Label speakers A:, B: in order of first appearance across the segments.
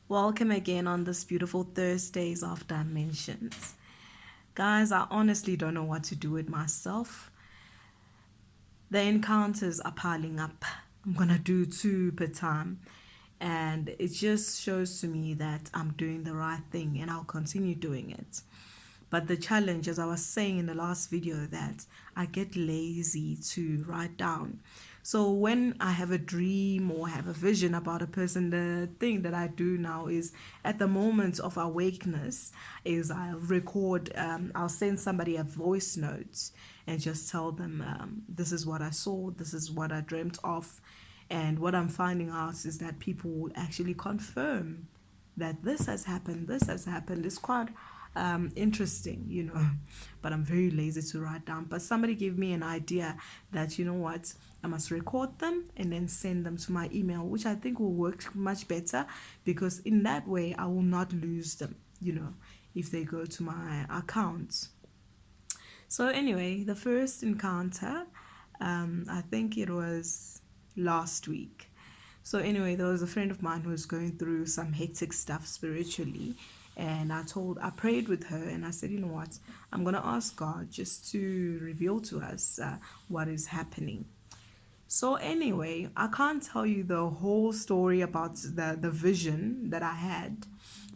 A: Welcome again on this beautiful Thursdays of Dimensions. Guys, I honestly don't know what to do with myself. The encounters are piling up. I'm gonna do two per time. And it just shows to me that I'm doing the right thing and I'll continue doing it. But the challenge, as I was saying in the last video, that I get lazy to write down. So when I have a dream or have a vision about a person, the thing that I do now is at the moment of awakeness is I'll record, I'll send somebody a voice note and just tell them, this is what I saw, this is what I dreamt of. And what I'm finding out is that people will actually confirm that this has happened, this has happened. It's quite interesting. But I'm very lazy to write down. But somebody gave me an idea that, you know what, I must record them and then send them to my email, which I think will work much better because in that way I will not lose them, if they go to my account. So, anyway, the first encounter, I think it was last week. So anyway, there was a friend of mine who was going through some hectic stuff spiritually, and I prayed with her, and I said, you know what, I'm gonna ask God just to reveal to us what is happening. So anyway, I can't tell you the whole story about the vision that I had,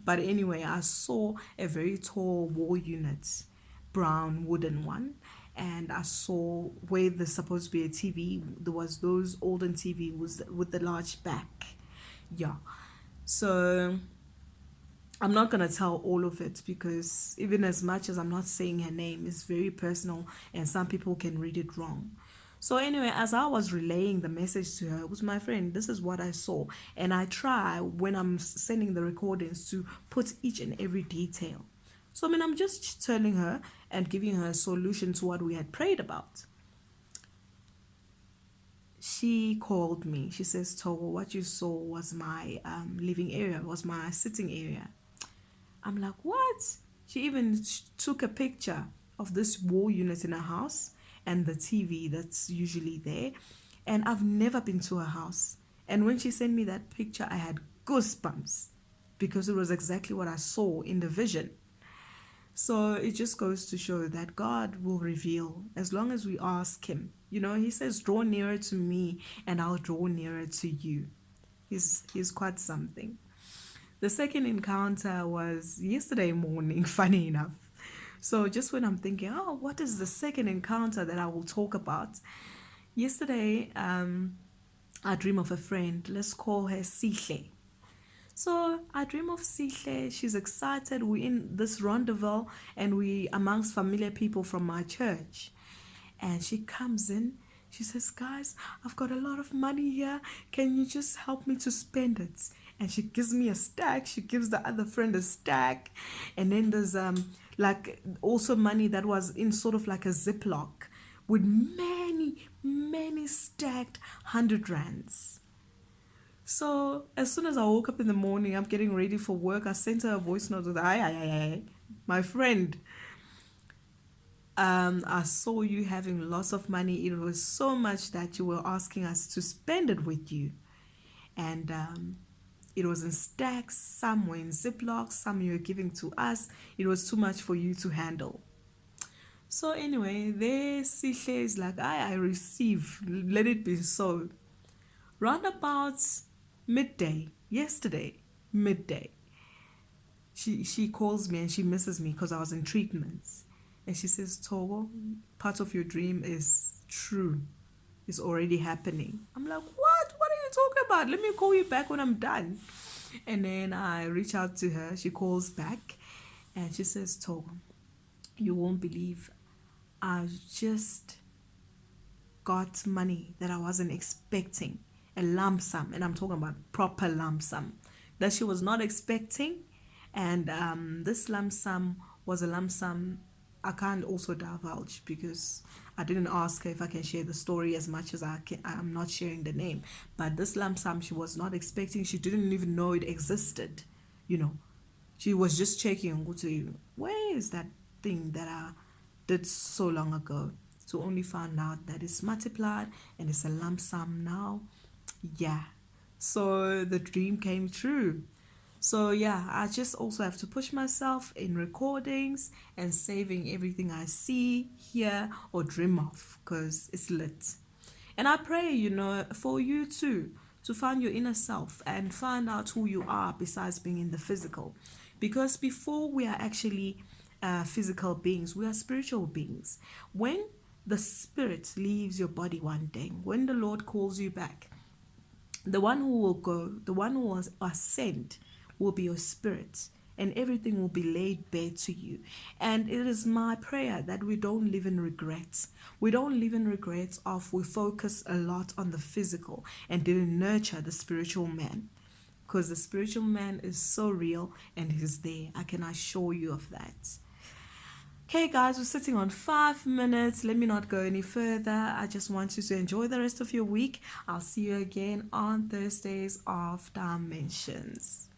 A: but anyway, I saw a very tall wall unit, brown wooden one, and I saw where there's supposed to be a TV. There was those olden TV was with the large back, yeah. So I'm not gonna tell all of it because even as much as I'm not saying her name, it's very personal and some people can read it wrong. So anyway, as I was relaying the message to her, it was my friend, this is what I saw. And I try when I'm sending the recordings to put each and every detail. So I mean I'm just telling her and giving her a solution to what we had prayed about. She called me. She says, Togo, what you saw was my living area, was my sitting area. I'm like, what? She even took a picture of this wall unit in her house and the TV that's usually there. And I've never been to her house. And when she sent me that picture, I had goosebumps because it was exactly what I saw in the vision. So it just goes to show that God will reveal as long as we ask Him. He says, draw nearer to me and I'll draw nearer to you. He's quite something. The second encounter was yesterday morning, funny enough. So just when I'm thinking, oh, what is the second encounter that I will talk about? Yesterday, I dream of a friend. Let's call her Sihle. So I dream of Sihle. She's excited. We're in this rendezvous and we amongst familiar people from my church. And she comes in. She says, guys, I've got a lot of money here. Can you just help me to spend it? And she gives me a stack. She gives the other friend a stack. And then there's like also money that was in sort of like a ziploc with many stacked 100 rands. So as soon as I woke up in the morning, I'm getting ready for work. I sent her a voice note with, "Aye, my friend. I saw you having lots of money. It was so much that you were asking us to spend it with you, and it was in stacks. Some were in ziplocs. Some you were giving to us. It was too much for you to handle." So anyway, there Sihle is like, I receive. Let it be so. Round about midday, yesterday, midday, she calls me and she misses me because I was in treatments. And she says, Togo, part of your dream is true. It's already happening. I'm like, what? What are you talking about? Let me call you back when I'm done. And then I reach out to her. She calls back and she says, Togo, you won't believe I just got money that I wasn't expecting. A lump sum. And I'm talking about proper lump sum that she was not expecting. And this lump sum was a lump sum I can't also divulge because I didn't ask her if I can share the story as much as I can. I'm not sharing the name. But this lump sum she was not expecting. She didn't even know it existed. You know, she was just checking and go to where is that thing that I did so long ago. To only find out that it's multiplied and it's a lump sum now. Yeah. So the dream came true. So yeah, I just also have to push myself in recordings and saving everything I see, hear, or dream of because it's lit. And I pray, for you too, to find your inner self and find out who you are besides being in the physical. Because before we are actually physical beings, we are spiritual beings. When the spirit leaves your body one day, when the Lord calls you back, the one who will go, the one who was ascend, will be your spirit, and everything will be laid bare to you. And it is my prayer that we don't live in regrets. We don't live in regrets of we focus a lot on the physical and didn't nurture the spiritual man. Because the spiritual man is so real and is there. I can assure you of that. Okay, guys, we're sitting on 5 minutes. Let me not go any further. I just want you to enjoy the rest of your week. I'll see you again on Thursdays of Dimensions.